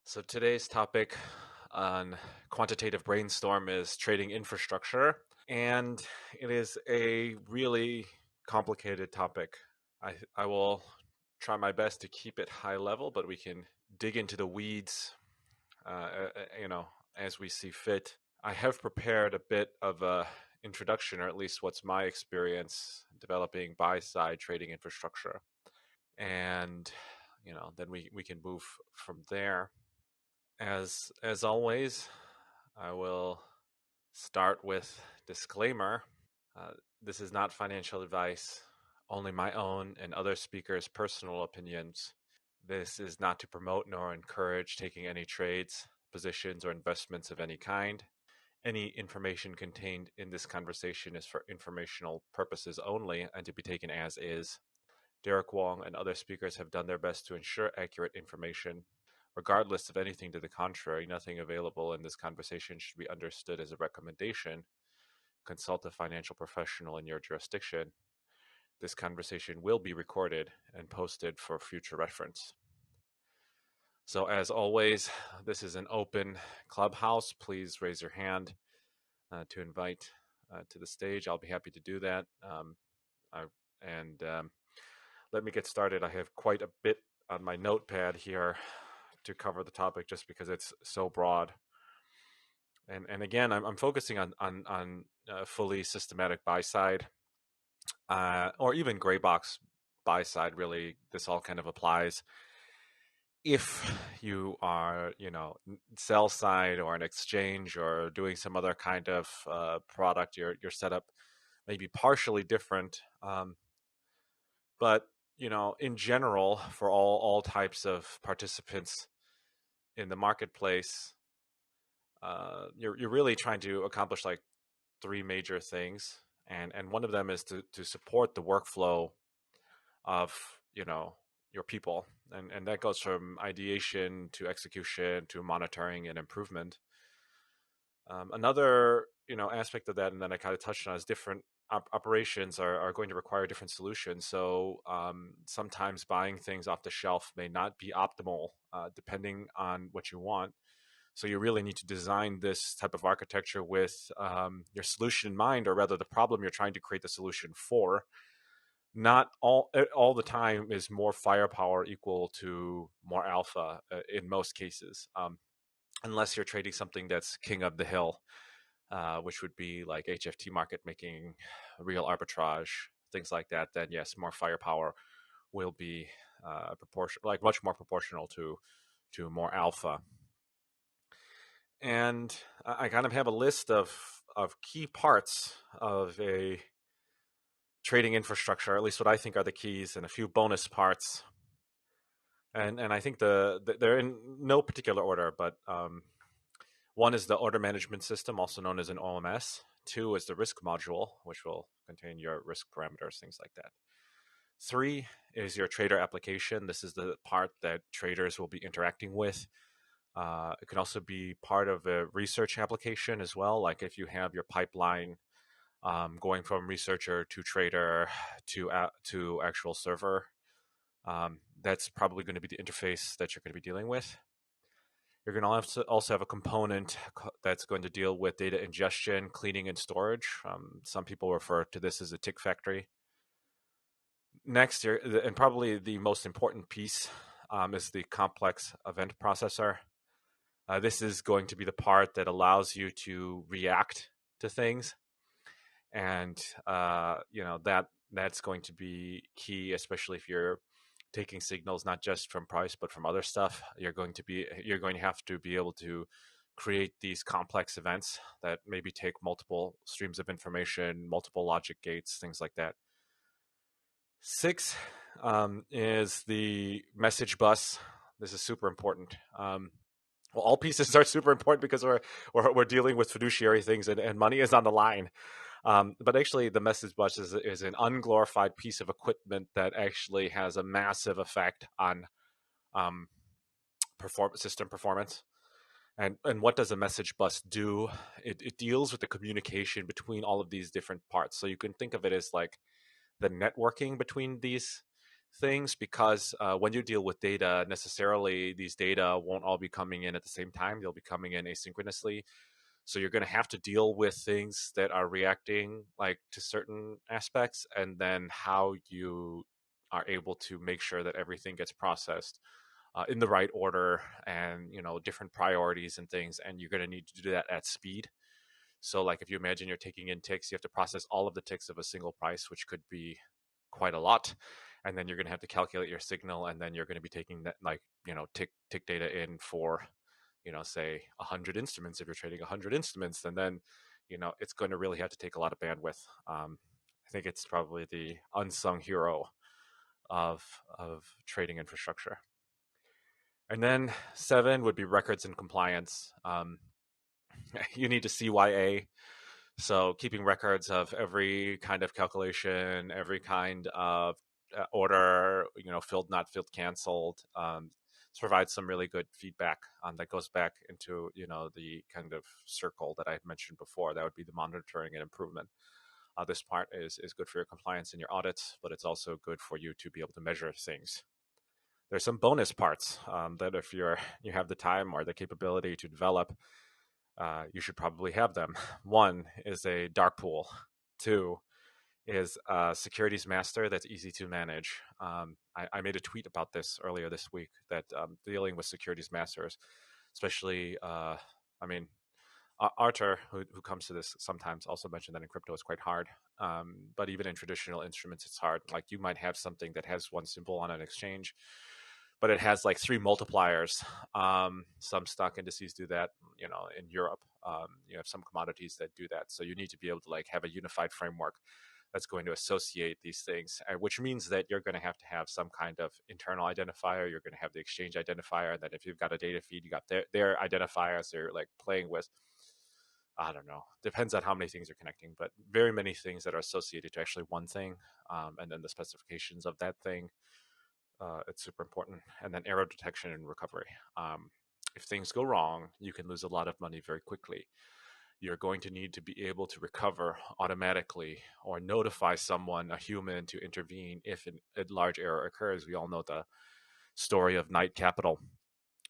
So today's topic on Quantitative Brainstorm is trading infrastructure, and it is a really complicated topic. I will try my best to keep it high level, but we can dig into the weeds, you know, as we see fit. I have prepared a bit of a introduction, or at least what's my experience developing buy-side trading infrastructure, and then we can move from there. As always, I will start with disclaimer. Uh, this is not financial advice, only my own and other speakers' personal opinions. This is not to promote nor encourage taking any trades, positions, or investments of any kind. Any information contained in this conversation is for informational purposes only and to be taken as is. Derek Wong and other speakers have done their best to ensure accurate information. Regardless of anything to the contrary, nothing available in this conversation should be understood as a recommendation. Consult a financial professional in your jurisdiction. This conversation will be recorded and posted for future reference. So as always, this is an open clubhouse. Please raise your hand to invite to the stage. I'll be happy to do that. And let me get started. I have quite a bit on my notepad here to cover the topic just because it's so broad. And again, I'm focusing on fully systematic buy side, or even gray box buy side. Really, this all kind of applies. If you are, sell side or an exchange or doing some other kind of product, your setup may be partially different. But in general, for all types of participants in the marketplace, you're really trying to accomplish like three major things, and one of them is to support the workflow of your people, and that goes from ideation to execution to monitoring and improvement. Another aspect of that, and then I kind of touched on, is different operations are going to require different solutions. So sometimes buying things off the shelf may not be optimal depending on what you want. So you really need to design this type of architecture with your solution in mind, or rather the problem you're trying to create the solution for. Not all the time is more firepower equal to more alpha in most cases, unless you're trading something that's king of the hill, which would be like HFT market making, real arbitrage, things like that. Then yes, more firepower will be much more proportional to more alpha. And I kind of have a list of key parts of a trading infrastructure, at least what I think are the keys, and a few bonus parts. And I think they're in no particular order, but one is the order management system, also known as an OMS. Two is the risk module, which will contain your risk parameters, things like that. Three is your trader application. This is the part that traders will be interacting with. It can also be part of a research application as well. Like if you have your pipeline going from researcher to trader to actual server, that's probably going to be the interface that you're going to be dealing with. You're going to also have a component that's going to deal with data ingestion, cleaning, and storage. Some people refer to this as a tick factory. Next, and probably the most important piece, is the complex event processor. This is going to be the part that allows you to react to things, and that's going to be key, especially if you're taking signals not just from price but from other stuff. You're going to have to be able to create these complex events that maybe take multiple streams of information, multiple logic gates, things like that. Six is the message bus. This is super important. Well, all pieces are super important because we're dealing with fiduciary things, and money is on the line. But actually, the message bus is an unglorified piece of equipment that actually has a massive effect on system performance. And what does a message bus do? It deals with the communication between all of these different parts. So you can think of it as like the networking between these things because when you deal with data, necessarily these data won't all be coming in at the same time. They'll be coming in asynchronously. So you're going to have to deal with things that are reacting like to certain aspects, and then how you are able to make sure that everything gets processed in the right order, and different priorities and things. And you're going to need to do that at speed. So like if you imagine you're taking in ticks, you have to process all of the ticks of a single price, which could be quite a lot. And then you're going to have to calculate your signal, and then you're going to be taking that like tick data in for say 100 instruments. If you're trading 100 instruments, and then it's going to really have to take a lot of bandwidth. I think it's probably the unsung hero of trading infrastructure. And then 7 would be records and compliance. You need to CYA. So keeping records of every kind of calculation, every kind of order, filled, not filled, canceled. This provides some really good feedback that goes back into, the kind of circle that I mentioned before. That would be the monitoring and improvement. This part is good for your compliance and your audits, but it's also good for you to be able to measure things. There's some bonus parts that if you have the time or the capability to develop, you should probably have them. One is a dark pool. 2 is a securities master that's easy to manage. I made a tweet about this earlier this week that dealing with securities masters, especially, Arthur, who comes to this sometimes, also mentioned that in crypto it's quite hard. But even in traditional instruments, it's hard. Like you might have something that has one symbol on an exchange, but it has like 3 multipliers. Some stock indices do that, in Europe. You have some commodities that do that. So you need to be able to like have a unified framework that's going to associate these things, which means that you're going to have some kind of internal identifier. You're going to have the exchange identifier. And then if you've got a data feed, you got their identifiers they're like playing with. I don't know. Depends on how many things you're connecting, but very many things that are associated to actually one thing, and then the specifications of that thing. It's super important. And then error detection and recovery. If things go wrong, you can lose a lot of money very quickly. You're going to need to be able to recover automatically or notify someone, a human, to intervene if a large error occurs. We all know the story of Knight Capital.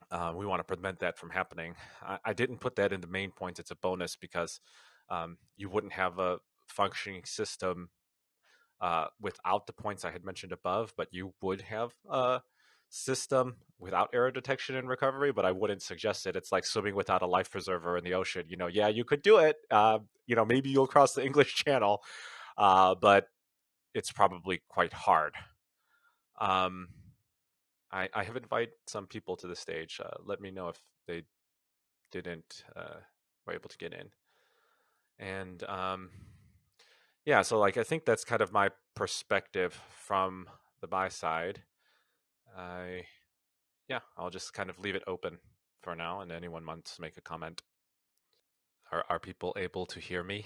We want to prevent that from happening. I didn't put that in the main points. It's a bonus because you wouldn't have a functioning system without the points I had mentioned above, but you would have a system without error detection and recovery, but I wouldn't suggest it. It's like swimming without a life preserver in the ocean. Yeah, you could do it. Maybe you'll cross the English Channel, but it's probably quite hard. I have invited some people to the stage. Let me know if they didn't were able to get in. And yeah, so like I think that's kind of my perspective from the buy side. I'll just kind of leave it open for now, and anyone wants to make a comment. Are people able to hear me?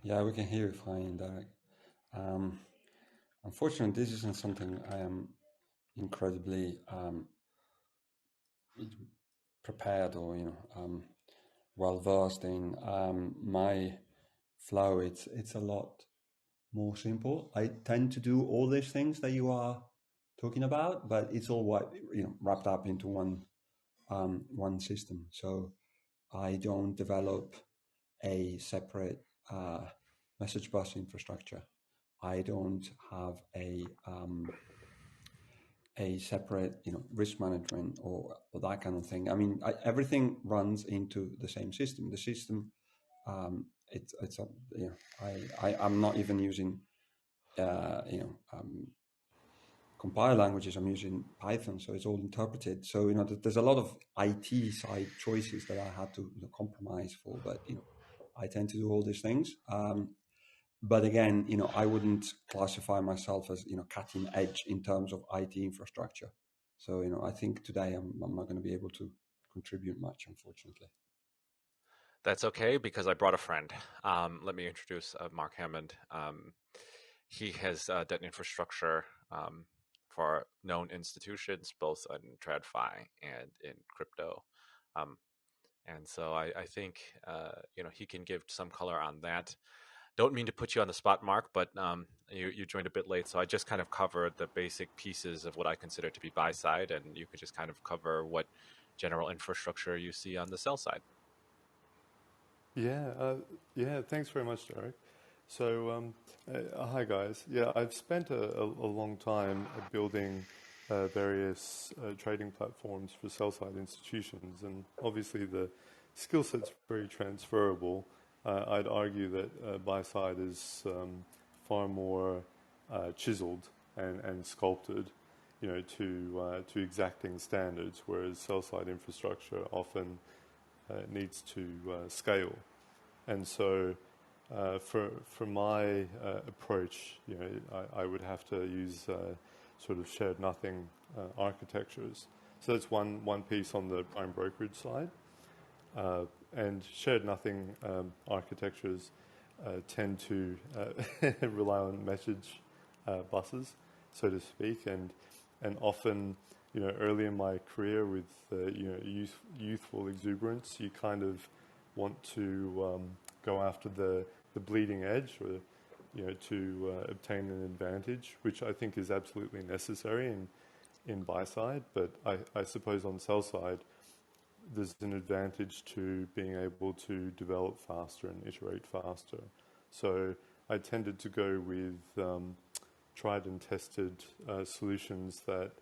Yeah, we can hear you fine, Derek. Unfortunately, this isn't something I am incredibly prepared or well versed in. My flow, it's a lot more simple. I tend to do all these things that you are talking about, but it's all wrapped up into one system. So I don't develop a separate message bus infrastructure. I don't have a separate risk management or that kind of thing. I mean, everything runs into the same system. The system, it's a I'm not even using compile languages. I'm using Python, so it's all interpreted. So there's a lot of IT side choices that I had to compromise for, but I tend to do all these things. But again, I wouldn't classify myself as cutting edge in terms of IT infrastructure. So I think today I'm not going to be able to contribute much, unfortunately. That's okay because I brought a friend. Let me introduce Mark Hammond. He has done infrastructure for known institutions, both in TradFi and in crypto. And so I think he can give some color on that. Don't mean to put you on the spot, Mark, but you joined a bit late, so I just kind of covered the basic pieces of what I consider to be buy side, and you could just kind of cover what general infrastructure you see on the sell side. Yeah, yeah. Thanks very much, Derek. So, hi guys. Yeah, I've spent a long time building various trading platforms for sell-side institutions, and obviously the skill set's very transferable. I'd argue that buy-side is far more chiseled and sculpted, to exacting standards, whereas sell-side infrastructure often needs to scale. And so, for my approach, I would have to use sort of shared nothing architectures. So that's one piece on the prime brokerage side. And shared nothing architectures tend to rely on message buses, so to speak, and often, early in my career with youthful exuberance, you kind of want to go after the bleeding edge, or to obtain an advantage, which I think is absolutely necessary in buy side. But I suppose on sell side, there's an advantage to being able to develop faster and iterate faster. So I tended to go with tried and tested solutions that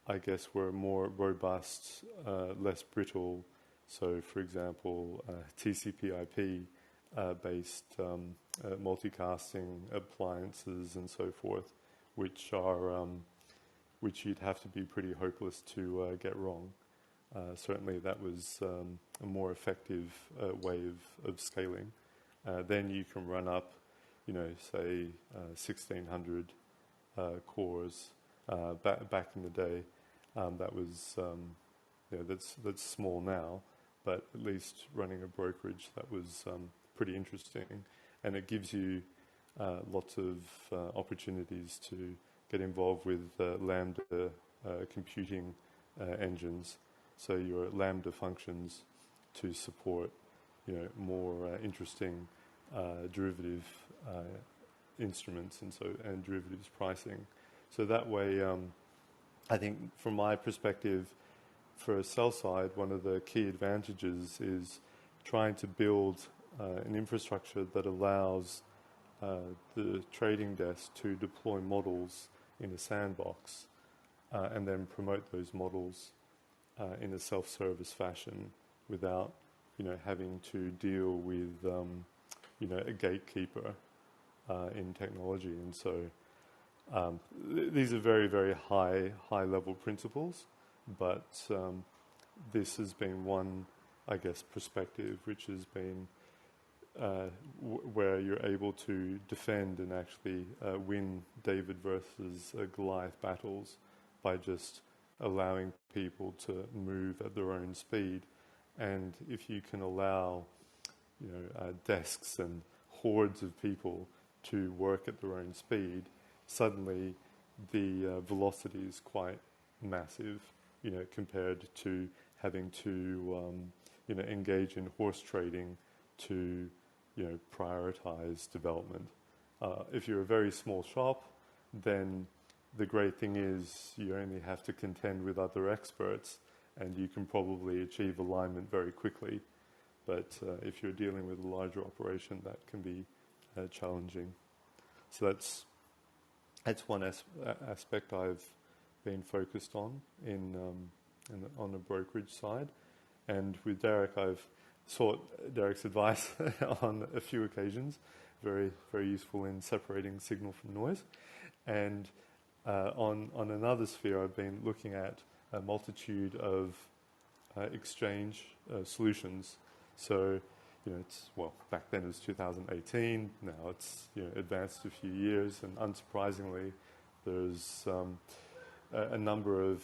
I guess were more robust, less brittle. So, for example, TCP/IP based multicasting appliances and so forth, which are which you'd have to be pretty hopeless to get wrong. Certainly, that was a more effective way of scaling. Then you can run up, say 1600 cores back in the day. That was that's small now, but at least running a brokerage, that was pretty interesting, and it gives you lots of opportunities to get involved with Lambda computing engines. So your Lambda functions to support, more interesting derivative instruments and derivatives pricing. So that way, I think from my perspective, for a sell side, one of the key advantages is trying to build an infrastructure that allows the trading desk to deploy models in a sandbox and then promote those models in a self-service fashion without, having to deal with, a gatekeeper in technology. And so these are very, very high level principles, but this has been one, I guess, perspective which has been where you're able to defend and actually win David versus Goliath battles by just allowing people to move at their own speed. And if you can allow, desks and hordes of people to work at their own speed, suddenly the velocity is quite massive, compared to having to, engage in horse trading to, prioritize development. If you're a very small shop, then the great thing is you only have to contend with other experts, and you can probably achieve alignment very quickly. But if you're dealing with a larger operation, that can be challenging. So that's one aspect I've been focused on on the brokerage side. And with Derek, I've sought Derek's advice on a few occasions, very, very useful in separating signal from noise. And on another sphere, I've been looking at a multitude of exchange solutions. So, back then it was 2018. Now it's advanced a few years, and unsurprisingly, there's a number of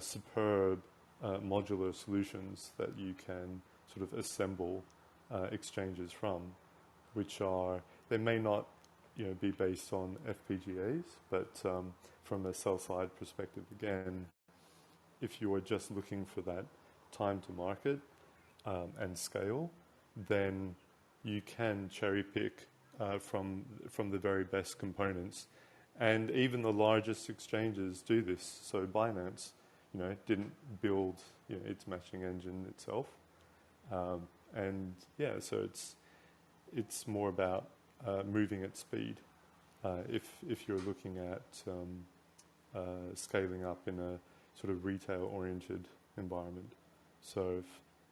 superb modular solutions that you can sort of assemble exchanges from, which they may not be based on FPGAs, but from a sell-side perspective, again, if you are just looking for that time to market and scale, then you can cherry pick from the very best components, and even the largest exchanges do this. So Binance, didn't build its matching engine itself, and yeah, so it's more about moving at speed. If you're looking at scaling up in a sort of retail-oriented environment. So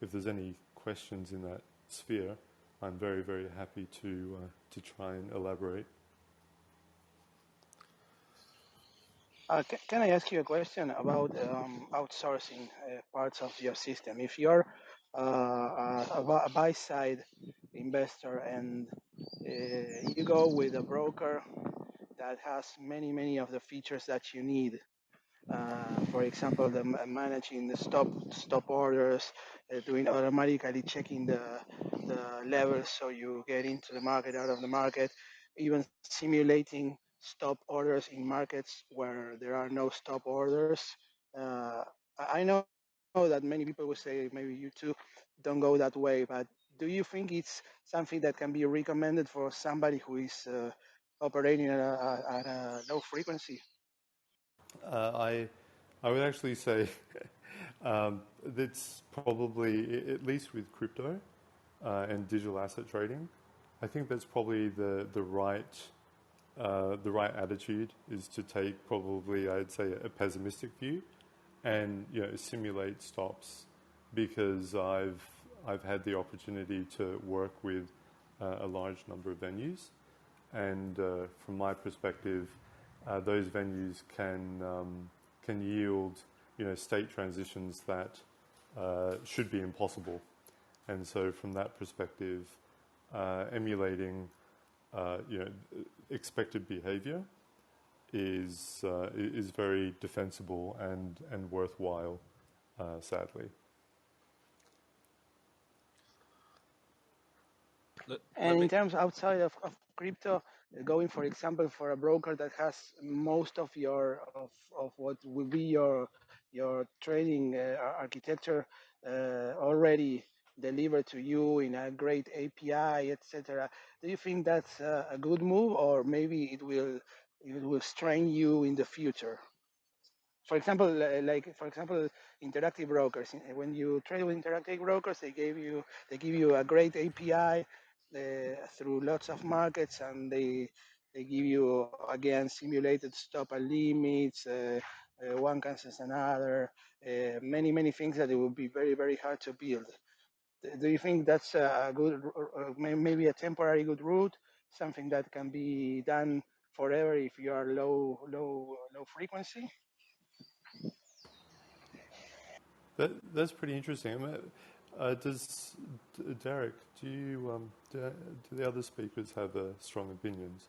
if there's any questions in that sphere, I'm very, very happy to try and elaborate. Can I ask you a question about outsourcing parts of your system? If you're a buy side investor and you go with a broker that has many of the features that you need, for example, managing the stop orders, doing automatically checking the levels so you get into the market, out of the market, even simulating stop orders in markets where there are no stop orders. Uh, I know that many people will say maybe you too don't go that way, but do you think it's something that can be recommended for somebody who is operating at a low frequency? I would actually say that's probably, at least with crypto and digital asset trading, I think that's probably the right attitude is to take probably, I'd say, a pessimistic view and simulate stops, because I've had the opportunity to work with a large number of venues, and from my perspective, those venues can yield state transitions that should be impossible, and so from that perspective, emulating expected behavior is very defensible and worthwhile, sadly. And in terms outside of crypto, going for example for a broker that has most of of what will be your trading architecture already delivered to you in a great API, etc. Do you think that's a good move, or maybe it will strain you in the future? For example, interactive brokers. When you trade with interactive brokers, they give you a great API through lots of markets, and they give you again simulated stop and limits. One cancels another. Many things that it would be very hard to build. Do you think that's a good, maybe a temporary good route, something that can be done forever if you are low frequency? That's pretty interesting. Does Derek? Do the other speakers have strong opinions?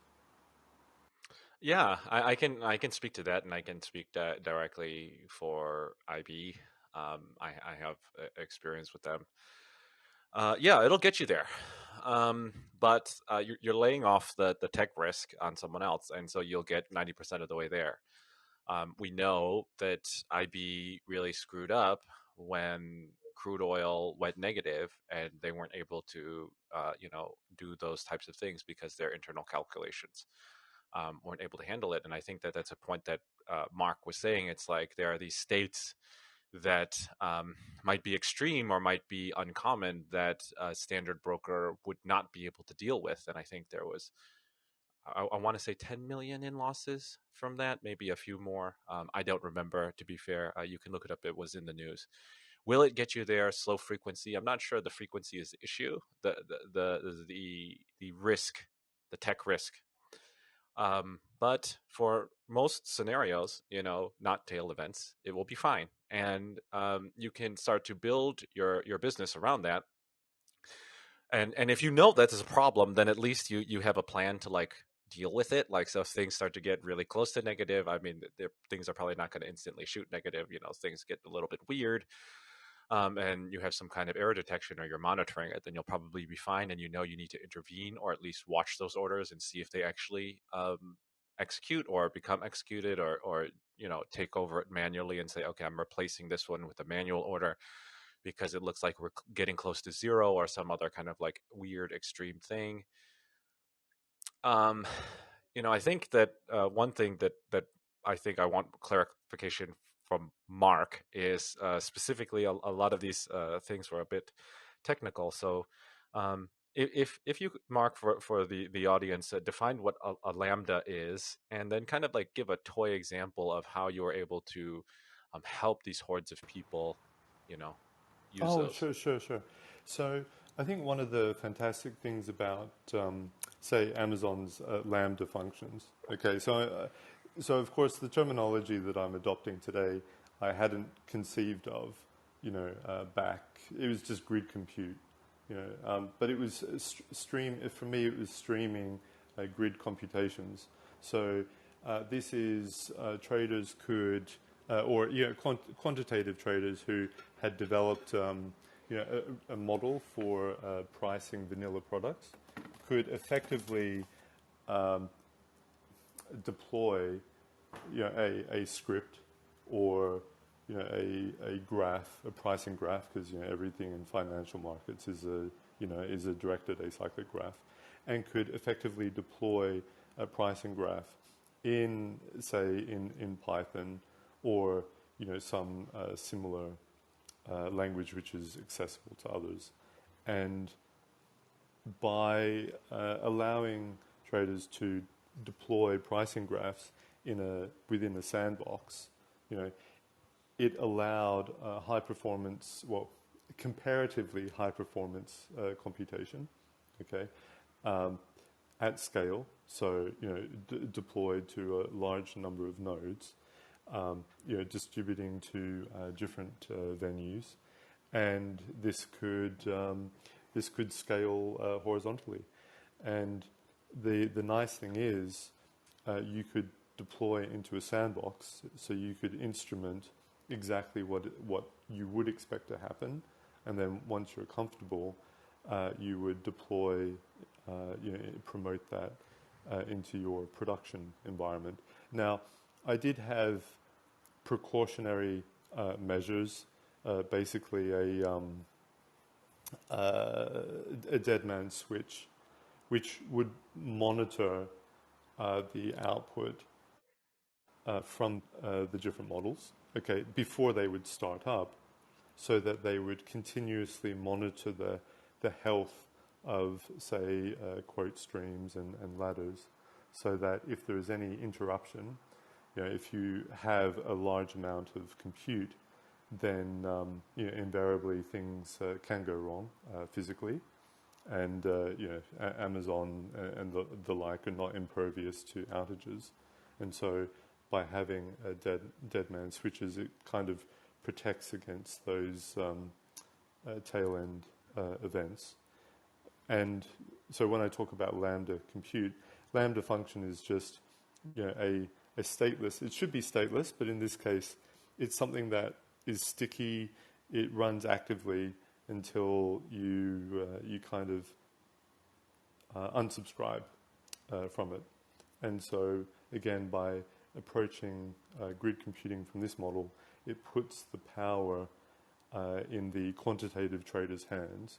Yeah, I can speak to that, and I can speak directly for IB. I have experience with them. Yeah, it'll get you there, but you're laying off the tech risk on someone else, and so you'll get 90% of the way there. We know that IB really screwed up when crude oil went negative, and they weren't able to, do those types of things because their internal calculations weren't able to handle it. And I think that that's a point that Mark was saying. It's like there are these states that might be extreme or might be uncommon that a standard broker would not be able to deal with. And I think there was, I want to say 10 million in losses from that, maybe a few more. I don't remember, to be fair. You can look it up. It was in the news. Will it get you there? Slow frequency. I'm not sure the frequency is the issue. The risk, the tech risk. But for most scenarios, not tail events, it will be fine, and you can start to build your business around that. And if you know that is a problem, then at least you have a plan to like deal with it. Like, so if things start to get really close to negative, I mean, things are probably not going to instantly shoot negative. Things get a little bit weird. And you have some kind of error detection, or you're monitoring it, then you'll probably be fine. And you need to intervene, or at least watch those orders and see if they actually execute or become executed, or take over it manually and say, okay, I'm replacing this one with a manual order because it looks like we're getting close to zero, or some other kind of like weird extreme thing. Um, I think that one thing that I think I want clarification from Mark is specifically a lot of these things were a bit technical. So, if you, Mark, for the audience, define what a lambda is, and then kind of like give a toy example of how you were able to help these hordes of people, use Oh, those. sure. So I think one of the fantastic things about, say, Amazon's Lambda functions. Okay, so of course the terminology that I'm adopting today, I hadn't conceived of, back. It was just grid compute, but it was stream. For me, it was streaming grid computations. So this is traders could, or quantitative traders who had developed, a model for pricing vanilla products, could effectively deploy, a script or a graph, a pricing graph, because everything in financial markets is a directed acyclic graph, and could effectively deploy a pricing graph in, say, in Python or some similar language which is accessible to others, and by allowing traders to deploy pricing graphs within a sandbox, it allowed high performance, comparatively high performance computation, okay, at scale. So deployed to a large number of nodes, distributing to different venues, and this could scale horizontally. And the nice thing is, you could deploy into a sandbox, so you could instrument exactly what you would expect to happen, and then once you're comfortable, you would deploy, promote that into your production environment. Now, I did have precautionary measures, basically a dead man switch, which would monitor the output from the different models, okay, before they would start up, so that they would continuously monitor the health of, say, quote streams and ladders, so that if there is any interruption, if you have a large amount of compute, then invariably things can go wrong physically, and Amazon and the like are not impervious to outages, and so by having a dead man switches, it kind of protects against those tail end events. And so when I talk about Lambda compute, Lambda function is just a stateless. It should be stateless, but in this case, it's something that is sticky. It runs actively until you kind of unsubscribe from it. And so again, by approaching grid computing from this model, it puts the power in the quantitative trader's hands,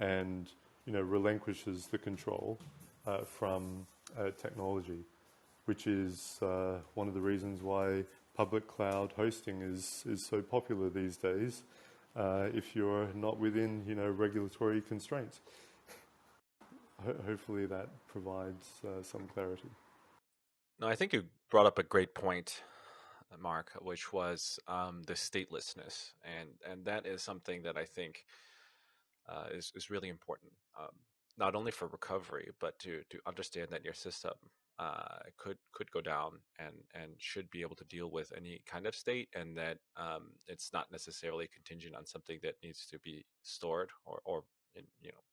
and relinquishes the control from technology, which is one of the reasons why public cloud hosting is so popular these days, if you're not within regulatory constraints. Hopefully that provides some clarity. No, I think you brought up a great point, Mark, which was the statelessness, and that is something that I think is really important, not only for recovery, but to understand that your system could go down and should be able to deal with any kind of state, and that it's not necessarily contingent on something that needs to be stored or in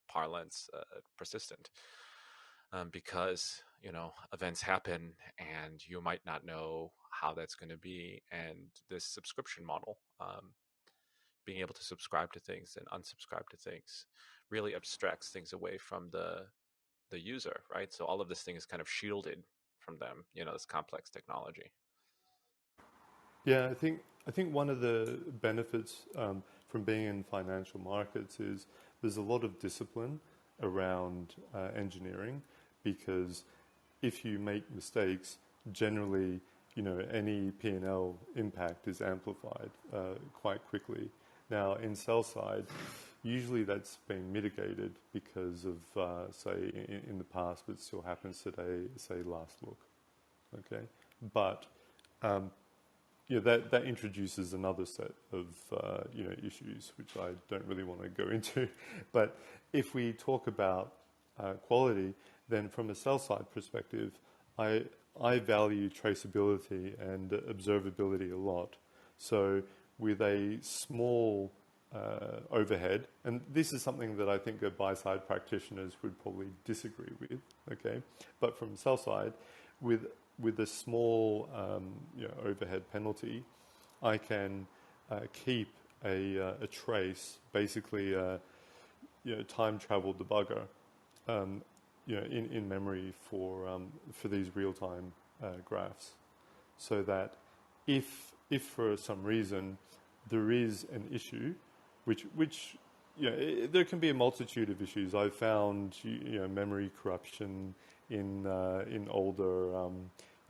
parlance persistent, because events happen and you might not know how that's going to be, and this subscription model, being able to subscribe to things and unsubscribe to things, really abstracts things away from the user, right? So all of this thing is kind of shielded from them, this complex technology. Yeah, I think one of the benefits from being in financial markets is there's a lot of discipline around engineering, because if you make mistakes, generally, any P&L impact is amplified quite quickly. Now, in sell side, usually that's been mitigated because of, say, in the past, but still happens today, say, last look. Okay, but that introduces another set of issues which I don't really want to go into. But if we talk about quality, then from a sell side perspective, I value traceability and observability a lot. So with a small overhead, and this is something that I think buy side practitioners would probably disagree with. Okay, but from sell side, with a small overhead penalty, I can keep a trace, basically time travel debugger, in memory for these real time graphs, so that if for some reason there is an issue, which there can be a multitude of issues. I've found memory corruption in older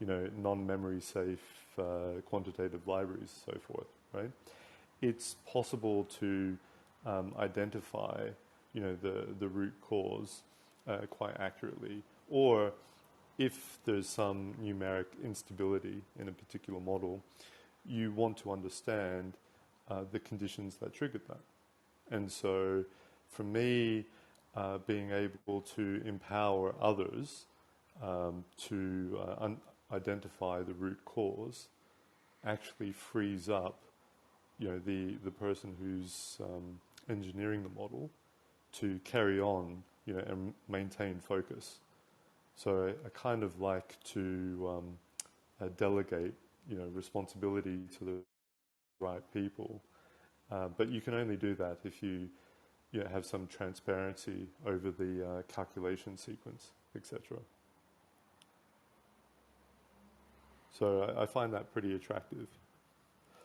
non-memory safe quantitative libraries, so forth. Right? It's possible to identify the root cause quite accurately, or if there's some numeric instability in a particular model, you want to understand the conditions that triggered that. And so for me, being able to empower others to identify the root cause actually frees up the person who's engineering the model to carry on and maintain focus. So I kind of like to delegate responsibility to the right people, but you can only do that if you have some transparency over the calculation sequence, etc. So I find that pretty attractive.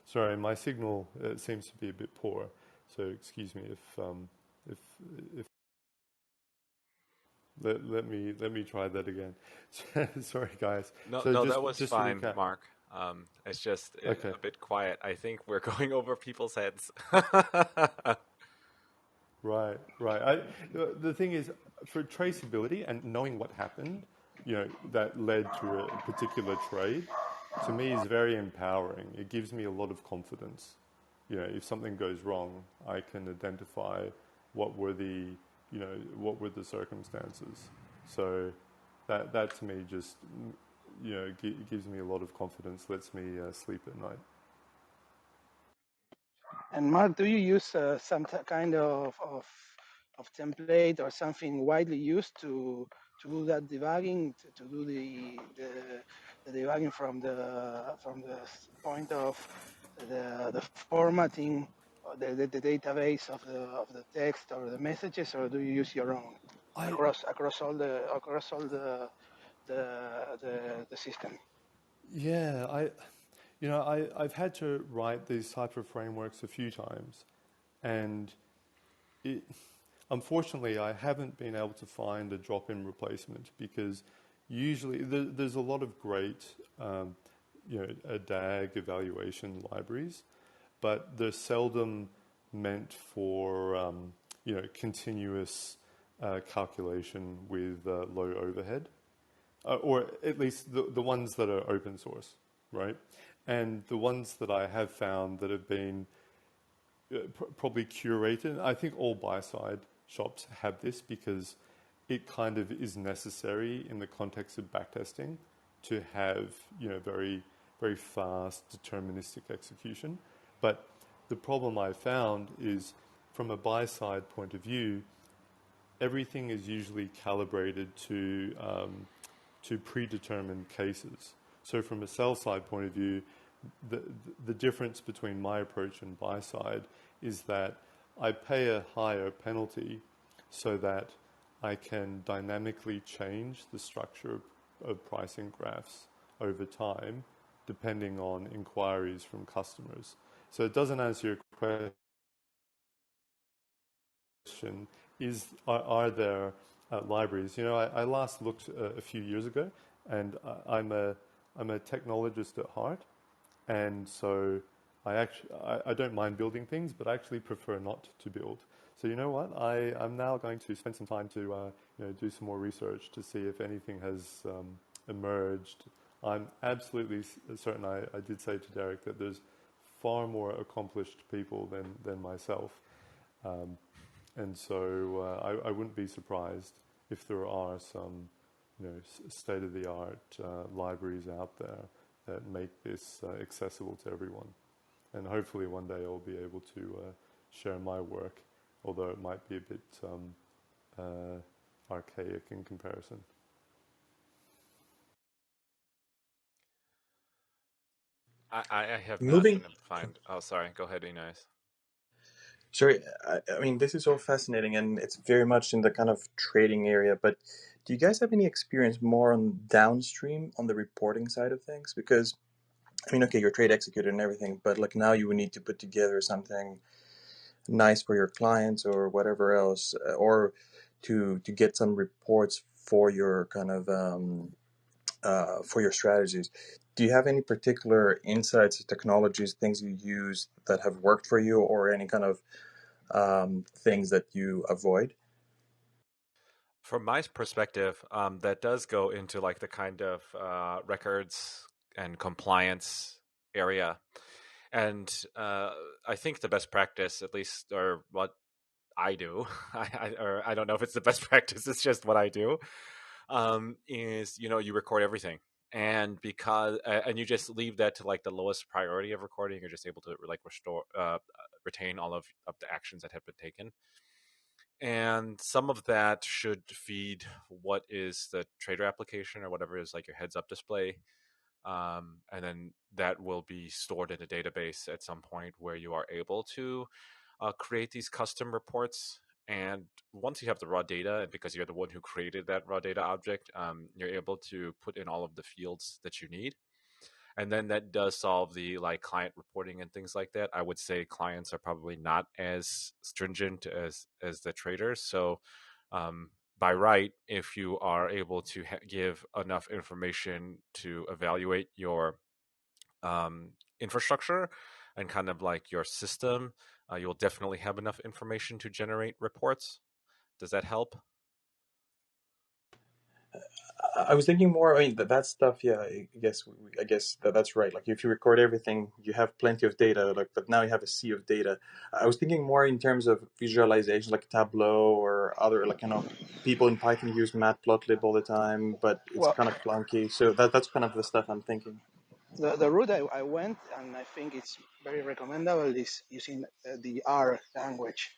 Sorry, my signal seems to be a bit poor, so excuse me if let me try that again. Sorry, guys. No, So that was just to fine, recap. Mark. It's just Okay. a bit quiet. I think we're going over people's heads. Right. The thing is, for traceability and knowing what happened, that led to a particular trade, to me is very empowering. It gives me a lot of confidence. If something goes wrong, I can identify what were the circumstances. So that to me just gives me a lot of confidence, lets me sleep at night. And Mark, do you use some kind of template or something widely used to do that debugging, to do the debugging from the point of the formatting, or the database of the text or the messages, or do you use your own I across all the system? Yeah, I've had to write these type of frameworks a few times, and unfortunately, I haven't been able to find a drop-in replacement, because usually there's a lot of great, a DAG evaluation libraries, but they're seldom meant for, continuous calculation with low overhead. Or at least the ones that are open source, right? And the ones that I have found that have been probably curated, I think all buy-side shops have this, because it kind of is necessary in the context of backtesting to have, very, very fast deterministic execution. But the problem I found is, from a buy-side point of view, everything is usually calibrated to predetermined cases. So from a sell side point of view, the difference between my approach and buy side is that I pay a higher penalty so that I can dynamically change the structure of pricing graphs over time, depending on inquiries from customers. So it doesn't answer your question, are there libraries? I last looked a few years ago, and I'm a technologist at heart, and so I don't mind building things, but I actually prefer not to build. So you know what? I'm now going to spend some time to do some more research to see if anything has emerged. I'm absolutely certain. I did say to Derek that there's far more accomplished people than myself, and so I wouldn't be surprised if there are some state-of-the-art libraries out there that make this accessible to everyone. And hopefully one day I'll be able to share my work, although it might be a bit archaic in comparison. I have not Moving, been able to find. Oh, sorry. Go ahead, Inez. sorry, I mean, this is all fascinating and it's very much in the kind of trading area, but do you guys have any experience more on downstream on the reporting side of things? Because, I mean, okay, you're trade executor and everything, but like now you would need to put together something nice for your clients or whatever else, or to get some reports for your kind of for your strategies. Do you have any particular insights, technologies, things you use that have worked for you, or any kind of things that you avoid? From my perspective, that does go into like the kind of records and compliance area. And I think the best practice, at least, or what I do, or I don't know if it's the best practice, it's just what I do, is, you record everything. And and you just leave that to like the lowest priority of recording. You're just able to like retain all of the actions that have been taken, and some of that should feed what is the trader application or whatever is like your heads up display, and then that will be stored in a database at some point where you are able to create these custom reports. And once you have the raw data, and because you're the one who created that raw data object, you're able to put in all of the fields that you need. And then that does solve the like client reporting and things like that. I would say clients are probably not as stringent as the traders. So by right, if you are able to give enough information to evaluate your infrastructure and kind of like your system, you'll definitely have enough information to generate reports. Does that help? I was thinking more. I mean, that stuff. Yeah, I guess that's right. Like, if you record everything, you have plenty of data. Like, but now you have a sea of data. I was thinking more in terms of visualization, like Tableau or other, like people in Python use Matplotlib all the time, but it's Well, kind of clunky. So that's kind of the stuff I'm thinking. the route I went, and I think it's very recommendable, is using the R language.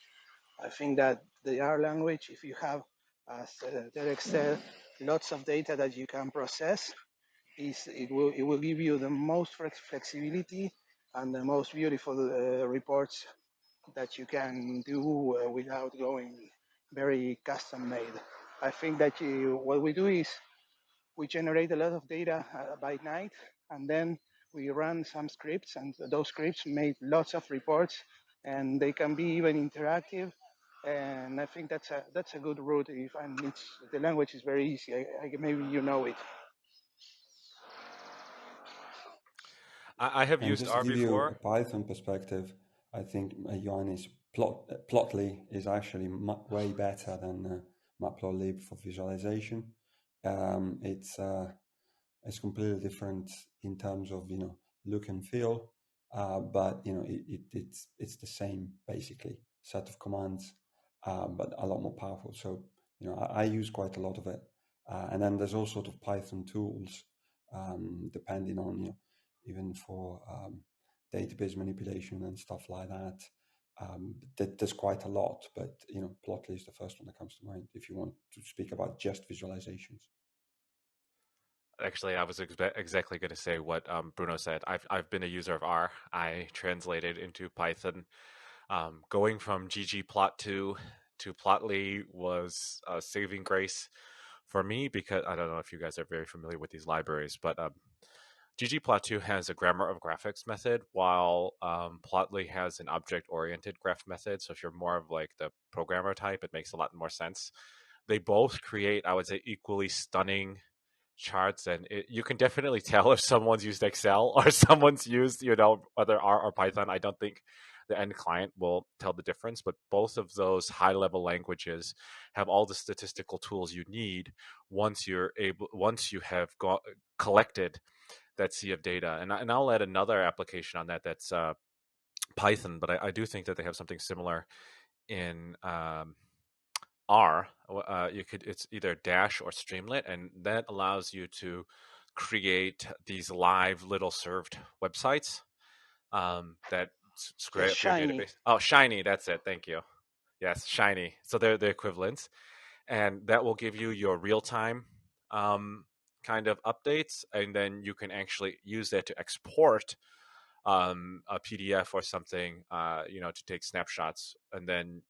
I think that the R language, if you have, as Derek said, lots of data that you can process, it will give you the most flexibility and the most beautiful reports that you can do without going very custom made. I think that what we do is we generate a lot of data by night, and then we run some scripts, and those scripts make lots of reports, and they can be even interactive. And I think that's a good route. If and it's the language is very easy. Maybe you know it. I have And used just to R give you before. a Python perspective, I think Ioannis Plotly is actually way better than Matplotlib for visualization. It's completely different in terms of look and feel, but it's the same basically set of commands, but a lot more powerful. So I use quite a lot of it, and then there's all sort of Python tools, depending on even for database manipulation and stuff like that. There's quite a lot, but Plotly is the first one that comes to mind if you want to speak about just visualizations. Actually, I was exactly going to say what Bruno said. I've been a user of R. I translated into Python. Going from ggplot2 to Plotly was a saving grace for me, because I don't know if you guys are very familiar with these libraries, but ggplot2 has a grammar of graphics method, while Plotly has an object-oriented graph method. So if you're more of like the programmer type, it makes a lot more sense. They both create, I would say, equally stunning charts, and you can definitely tell if someone's used Excel or someone's used, whether R or Python. I don't think the end client will tell the difference, but both of those high-level languages have all the statistical tools you need once you have collected that sea of data. And I'll add another application on that. That's Python, but I do think that they have something similar in R. It's either Dash or Streamlit, and that allows you to create these live little served websites that Yes, scrape up your shiny. database. Oh, Shiny, that's it. Thank you. Yes, Shiny. So they're the equivalents, and that will give you your real time kind of updates, and then you can actually use that to export a PDF or something, to take snapshots. And then,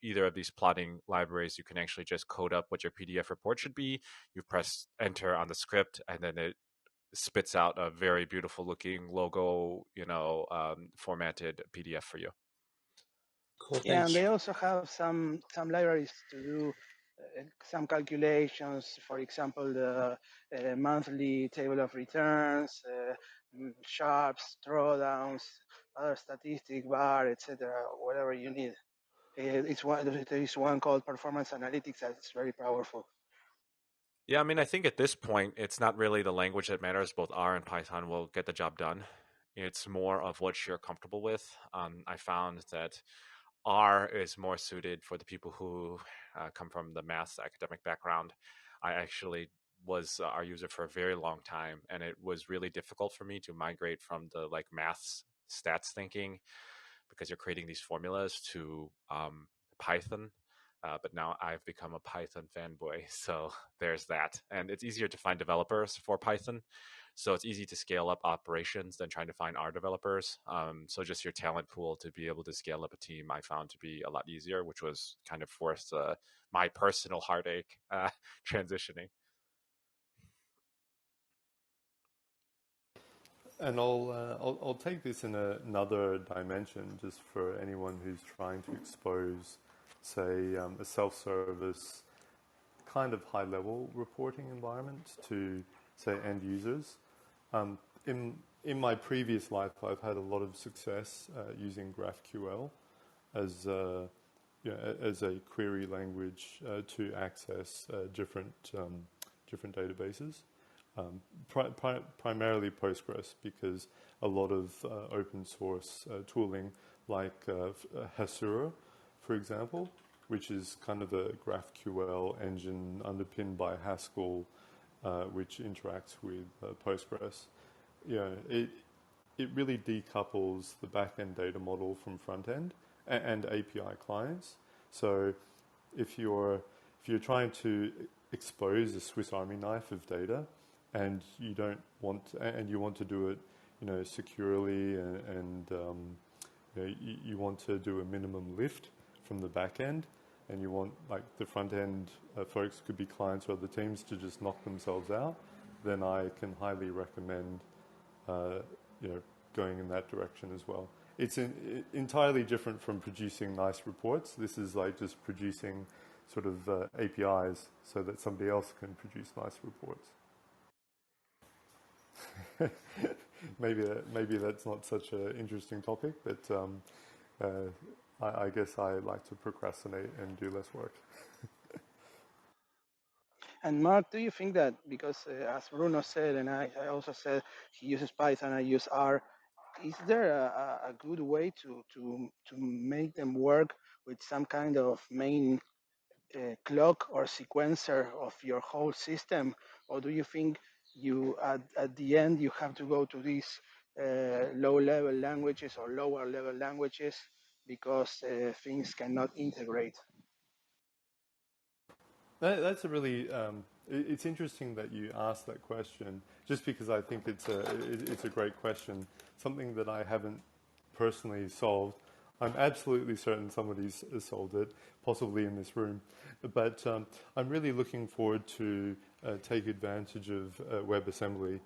either of these plotting libraries, you can actually just code up what your PDF report should be. You press enter on the script, and then it spits out a very beautiful looking logo, formatted PDF for you. Cool, Yeah, and thanks. they also have some libraries to do some calculations. For example, the monthly table of returns, sharps, drawdowns, other statistic bar, etc. Whatever you need. There is one called performance analytics that's very powerful. Yeah, I mean, I think at this point, it's not really the language that matters. Both R and Python will get the job done. It's more of what you're comfortable with. I found that R is more suited for the people who come from the math academic background. I actually was R user for a very long time, and it was really difficult for me to migrate from the maths stats thinking, because you're creating these formulas, to Python. But now I've become a Python fanboy, so there's that. And it's easier to find developers for Python, so it's easy to scale up operations than trying to find R developers. So just your talent pool to be able to scale up a team, I found to be a lot easier, which was kind of forced my personal heartache transitioning. And I'll take this in another dimension, just for anyone who's trying to expose, say, a self-service kind of high-level reporting environment to, say, end users. Um, in my previous life, I've had a lot of success using GraphQL as as a query language to access different databases. Primarily Postgres, because a lot of open source tooling like Hasura, for example, which is kind of a GraphQL engine underpinned by Haskell, which interacts with Postgres. It really decouples the back-end data model from front-end and API clients. So if you're trying to expose a Swiss Army knife of data, and you want to do it, securely, and you want to do a minimum lift from the back end, and you want the front end folks, could be clients or other teams, to just knock themselves out, then I can highly recommend going in that direction as well. It's entirely different from producing nice reports. This is like just producing sort of APIs so that somebody else can produce nice reports. maybe that's not such an interesting topic, but I guess I like to procrastinate and do less work. And Mark, do you think that because, as Bruno said, and I also said, he uses Python, I use R, is there a good way to make them work with some kind of main clock or sequencer of your whole system? Or do you think you at the end you have to go to these low level languages or lower level languages because things cannot integrate? That's a really it's interesting that you asked that question, just because I think it's a great question, something that I haven't personally solved. I'm absolutely certain somebody's solved it, possibly in this room, but I'm really looking forward to take advantage of WebAssembly.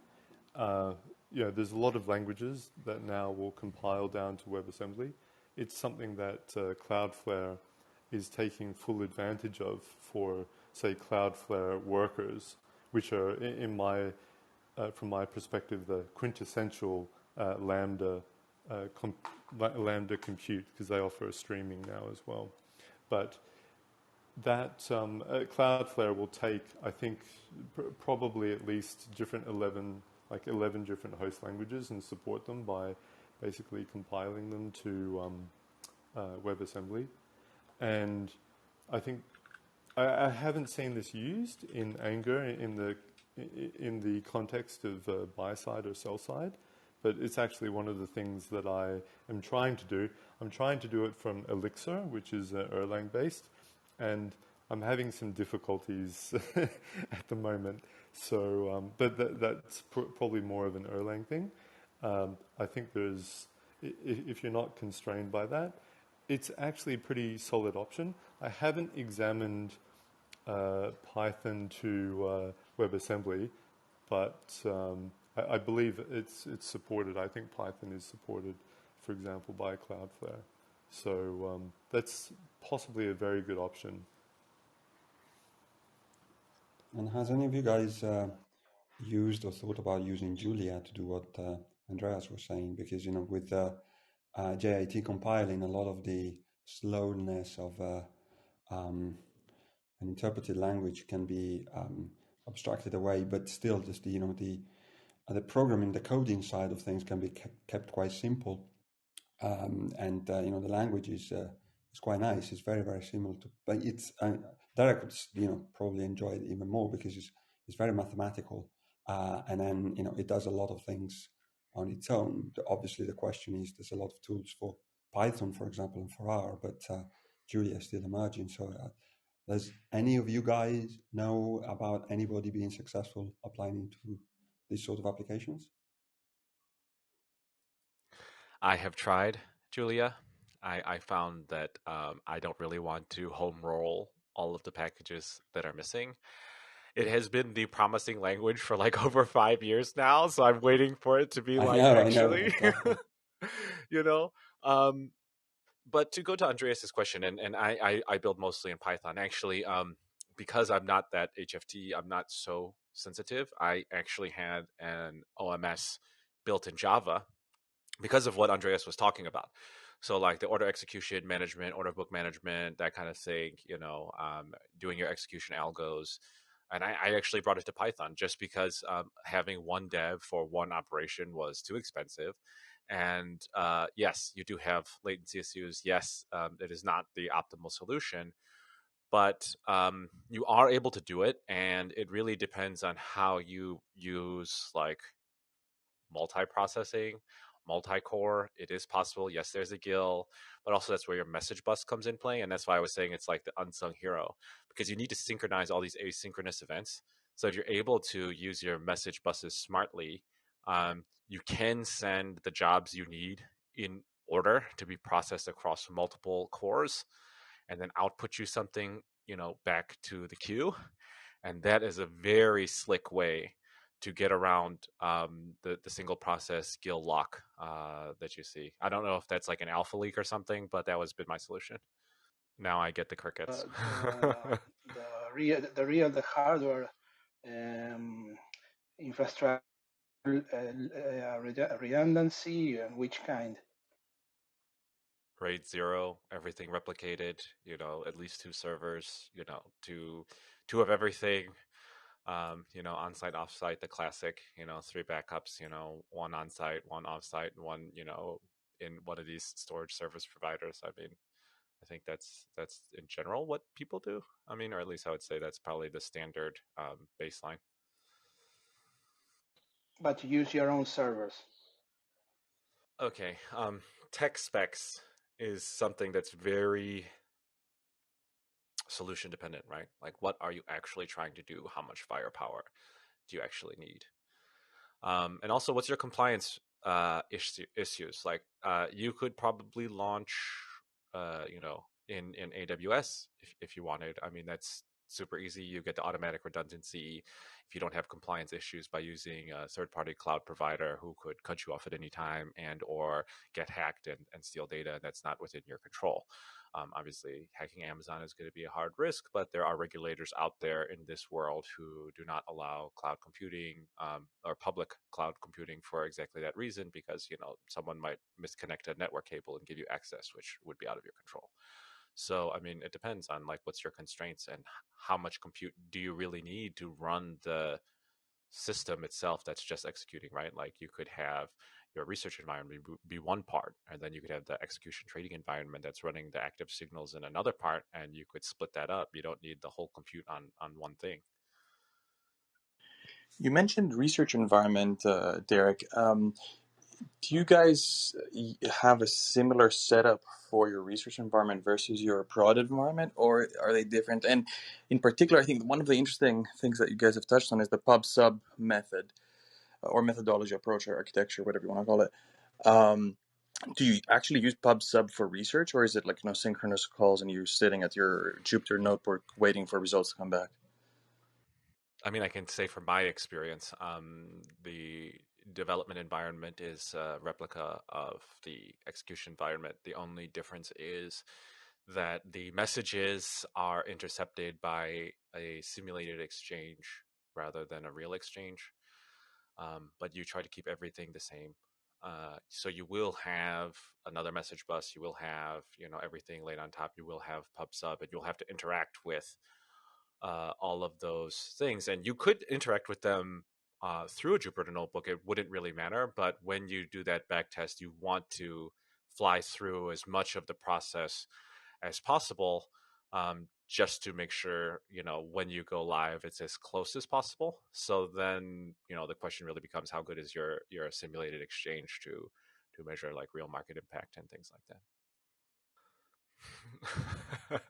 There's a lot of languages that now will compile down to WebAssembly. It's something that Cloudflare is taking full advantage of for, say, Cloudflare workers, which are in my from my perspective the quintessential Lambda Lambda compute, because they offer streaming now as well. But that Cloudflare will take, I think, probably at least 11 different host languages and support them by basically compiling them to WebAssembly. And I think I haven't seen this used in anger in the context of buy side or sell side, but it's actually one of the things that I am trying to do. I'm trying to do it from Elixir, which is Erlang based, and I'm having some difficulties at the moment. So, but that's probably more of an Erlang thing. I think if you're not constrained by that, it's actually a pretty solid option. I haven't examined Python to WebAssembly, but I believe it's supported. I think Python is supported, for example, by Cloudflare. So that's possibly a very good option. And has any of you guys used or thought about using Julia to do what Andreas was saying? Because, with JIT compiling, a lot of the slowness of an interpreted language can be abstracted away, but still just the programming, the coding side of things can be kept quite simple. And the language is quite nice. It's very, very similar to, but it's Derek would probably enjoy it even more because it's very mathematical, and then it does a lot of things on its own. Obviously, the question is there's a lot of tools for Python, for example, and for R, but Julia is still emerging. So, does any of you guys know about anybody being successful applying into these sort of applications? I have tried Julia. I found that I don't really want to home roll all of the packages that are missing. It has been the promising language for like over 5 years now, so I'm waiting for it to be I like know, actually, exactly. you know. Um, but to go to Andreas's question, and I build mostly in Python. Actually, because I'm not that HFT, I'm not so sensitive. I actually had an OMS built in Java because of what Andreas was talking about. So like the order execution management, order book management, that kind of thing, doing your execution algos. And I actually brought it to Python just because having one dev for one operation was too expensive. And yes, you do have latency issues. Yes, it is not the optimal solution, but you are able to do it. And it really depends on how you use like multi-processing, multi-core. It is possible. Yes, there's a GIL, but also that's where your message bus comes in play. And that's why I was saying it's like the unsung hero, because you need to synchronize all these asynchronous events. So if you're able to use your message buses smartly, you can send the jobs you need in order to be processed across multiple cores and then output you something, back to the queue. And that is a very slick way to get around the single process GIL lock that you see. I don't know if that's like an alpha leak or something, but that was been my solution. Now I get the crickets. The hardware infrastructure redundancy, and which kind? RAID 0, everything replicated, at least 2 servers, two of everything, on-site, off-site, the classic, 3 backups, one on-site, one off-site, one, in one of these storage service providers. I mean, I think that's in general what people do. I mean, or at least I would say that's probably the standard baseline. But you use your own servers. Okay, tech specs is something that's very solution dependent, right? Like, what are you actually trying to do? How much firepower do you actually need? And also, what's your compliance issues? Like, you could probably launch, in AWS if you wanted. I mean, that's super easy. You get the automatic redundancy if you don't have compliance issues by using a third-party cloud provider who could cut you off at any time and or get hacked and steal data that's not within your control. Obviously, hacking Amazon is going to be a hard risk, but there are regulators out there in this world who do not allow cloud computing or public cloud computing for exactly that reason, because someone might misconnect a network cable and give you access, which would be out of your control. So, I mean, it depends on like what's your constraints and how much compute do you really need to run the system itself that's just executing, right? Like you could have your research environment be one part, and then you could have the execution trading environment that's running the active signals in another part, and you could split that up. You don't need the whole compute on one thing. You mentioned research environment, Derek. Do you guys have a similar setup for your research environment versus your prod environment, or are they different? And in particular, I think one of the interesting things that you guys have touched on is the pub-sub method or methodology, approach, or architecture, whatever you want to call it. Do you actually use pub-sub for research, or is it like synchronous calls and you're sitting at your Jupyter notebook waiting for results to come back? I mean, I can say from my experience, the development environment is a replica of the execution environment. The only difference is that the messages are intercepted by a simulated exchange rather than a real exchange. But you try to keep everything the same. So you will have another message bus. You will have everything laid on top. You will have pub sub, and you'll have to interact with all of those things. And you could interact with them through a Jupyter notebook. It wouldn't really matter. But when you do that back test, you want to fly through as much of the process as possible, just to make sure when you go live it's as close as possible. So then the question really becomes, how good is your simulated exchange to measure like real market impact and things like that.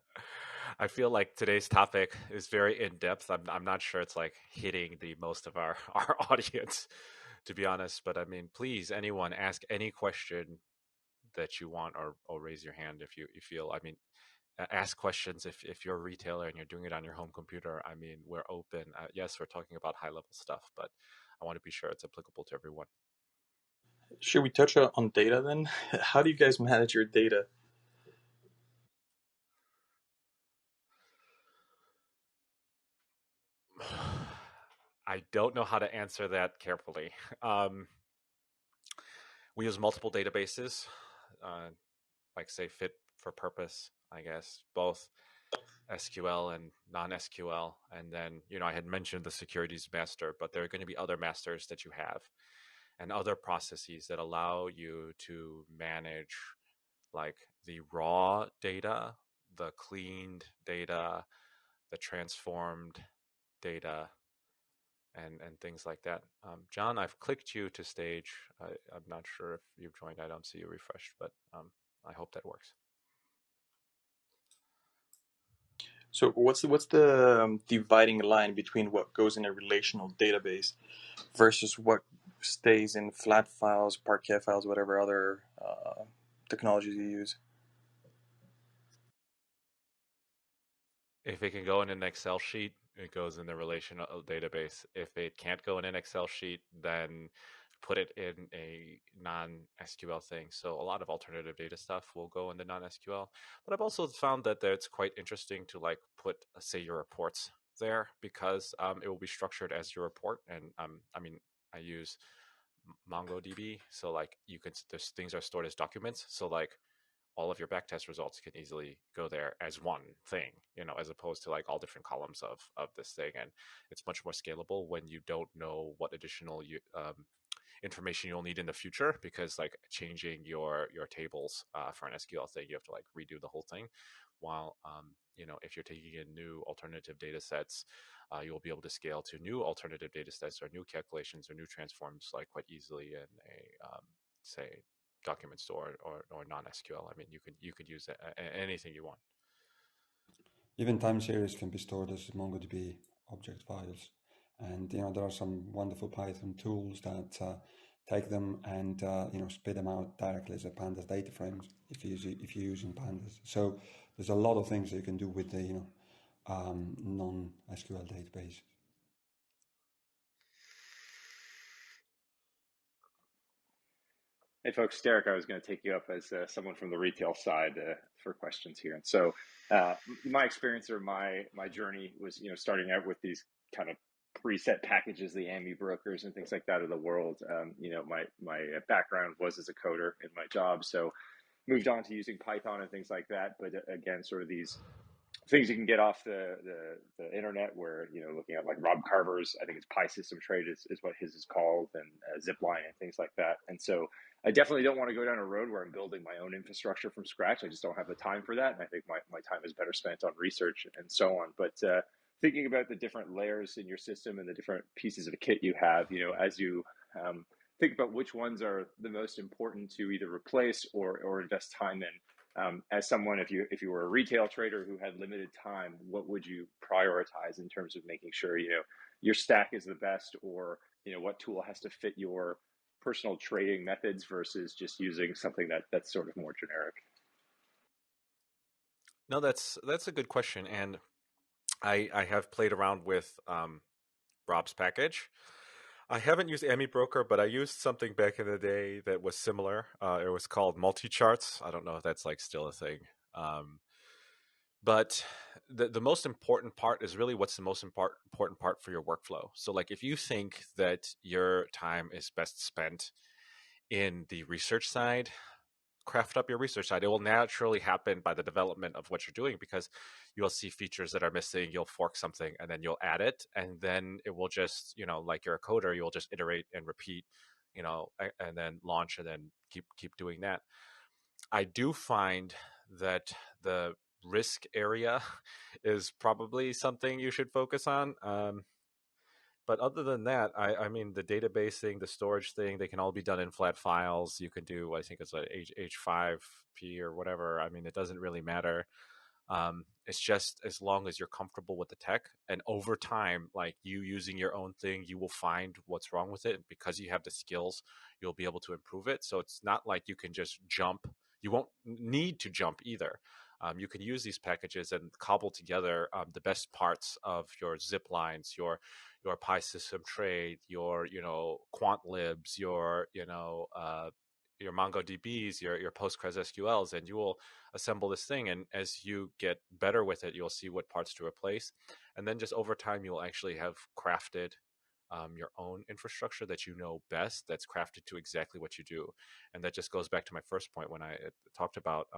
I feel like today's topic is very in depth. I'm not sure it's like hitting the most of our our audience, to be honest. But I mean, please, anyone, ask any question that you want, or raise your hand if you feel. I mean, ask questions if you're a retailer and you're doing it on your home computer. I mean, we're open. Yes, we're talking about high level stuff, but I want to be sure it's applicable to everyone. Should we touch on data then? How do you guys manage your data? I don't know how to answer that carefully. We use multiple databases, like say fit for purpose, I guess, both SQL and non-SQL. And then, I had mentioned the securities master, but there are going to be other masters that you have and other processes that allow you to manage like the raw data, the cleaned data, the transformed data, and things like that. John, I've clicked you to stage. I'm not sure if you've joined. I don't see you refreshed, but I hope that works. So what's the dividing line between what goes in a relational database versus what stays in flat files, Parquet files, whatever other technologies you use? If it can go in an Excel sheet, it goes in the relational database. If it can't go in an Excel sheet, then put it in a non-SQL thing. So a lot of alternative data stuff will go in the non-SQL. But I've also found that it's quite interesting to like put, say, your reports there, because it will be structured as your report. And I mean, I use MongoDB, so like there's things are stored as documents. So like all of your backtest results can easily go there as one thing, as opposed to like all different columns of this thing. And it's much more scalable when you don't know what additional information you'll need in the future, because like changing your tables for an SQL thing, you have to like redo the whole thing. While if you're taking in new alternative data sets, you'll be able to scale to new alternative data sets or new calculations or new transforms like quite easily in a say document store or non-SQL. I mean, you could use anything you want. Even time series can be stored as MongoDB object files. And there are some wonderful Python tools that take them and spit them out directly as a pandas data frames if you're using pandas. So there's a lot of things that you can do with the non-SQL database. Hey folks, Derek, I was going to take you up as someone from the retail side for questions here. And so, my experience or my journey was, starting out with these kind of preset packages, the AMI brokers and things like that of the world. My background was as a coder in my job, so moved on to using Python and things like that. But again, sort of these things you can get off the internet where, looking at like Rob Carver's, I think it's Pi System Trade is what his is called, and Zipline and things like that. And so I definitely don't want to go down a road where I'm building my own infrastructure from scratch. I just don't have the time for that. And I think my time is better spent on research and so on. But thinking about the different layers in your system and the different pieces of kit you have, as you think about which ones are the most important to either replace or invest time in. As someone, if you were a retail trader who had limited time, what would you prioritize in terms of making sure your stack is the best, or what tool has to fit your personal trading methods versus just using something that's sort of more generic? No, that's a good question, and I have played around with Rob's package. I haven't used AMI Broker, but I used something back in the day that was similar. It was called multi-charts. I don't know if that's like still a thing. Um, but the most important part is really what's the most important part for your workflow. So like if you think that your time is best spent in the research side, craft up your research side. It will naturally happen by the development of what you're doing, because you'll see features that are missing, you'll fork something, and then you'll add it, and then it will just, like you're a coder, you'll just iterate and repeat, and then launch, and then keep doing that. I do find that the risk area is probably something you should focus on. But other than that, I mean, the database thing, the storage thing, they can all be done in flat files. You can do, I think it's like H5P or whatever. I mean, it doesn't really matter. It's just as long as you're comfortable with the tech, and over time, like you using your own thing, you will find what's wrong with it. And because you have the skills, you'll be able to improve it. So it's not like you can just jump. You won't need to jump either. You can use these packages and cobble together the best parts of your zip lines, your Pi system trade, your quant libs, your MongoDBs, your Postgres SQLs, and you will assemble this thing. And as you get better with it, you'll see what parts to replace, and then just over time, you'll actually have crafted your own infrastructure that you know best, that's crafted to exactly what you do. And that just goes back to my first point when I talked about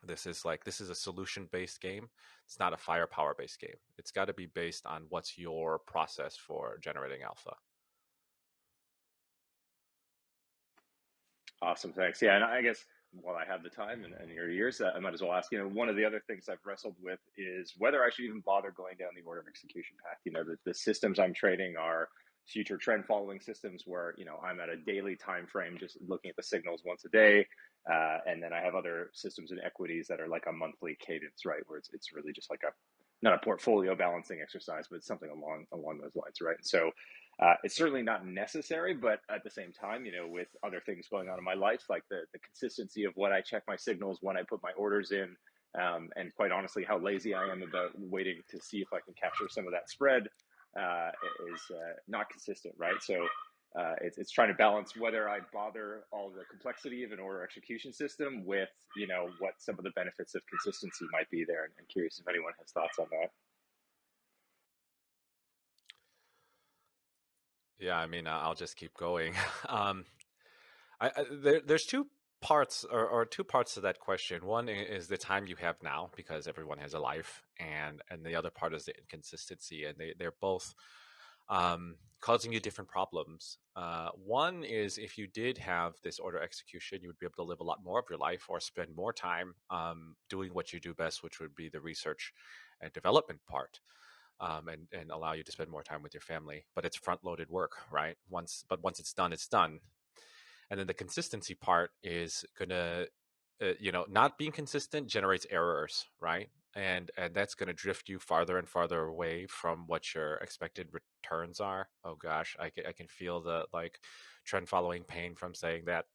this is a solution based game. It's not a firepower based game. It's got to be based on what's your process for generating alpha. Awesome, thanks. Yeah, and I guess while I have the time and your ears, I might as well ask. One of the other things I've wrestled with is whether I should even bother going down the order of execution path. The systems I'm trading are future trend following systems where I'm at a daily time frame, just looking at the signals once a day, and then I have other systems and equities that are like a monthly cadence, right, where it's really just like not a portfolio balancing exercise, but something along those lines, right? And so it's certainly not necessary, but at the same time, with other things going on in my life, like the consistency of when I check my signals, when I put my orders in, and quite honestly, how lazy I am about waiting to see if I can capture some of that spread is not consistent, right? So it's trying to balance whether I bother all the complexity of an order execution system with, what some of the benefits of consistency might be there. And I'm curious if anyone has thoughts on that. Yeah, I mean, I'll just keep going. um, there's two parts or two parts to that question. One is the time you have now, because everyone has a life, and the other part is the inconsistency, and they're both causing you different problems. One is if you did have this order execution, you would be able to live a lot more of your life or spend more time doing what you do best, which would be the research and development part. And allow you to spend more time with your family, but it's front-loaded work, right? Once it's done, it's done. And then the consistency part is gonna, not being consistent generates errors, right? And that's gonna drift you farther and farther away from what your expected returns are. Oh gosh, I can feel the like trend following pain from saying that.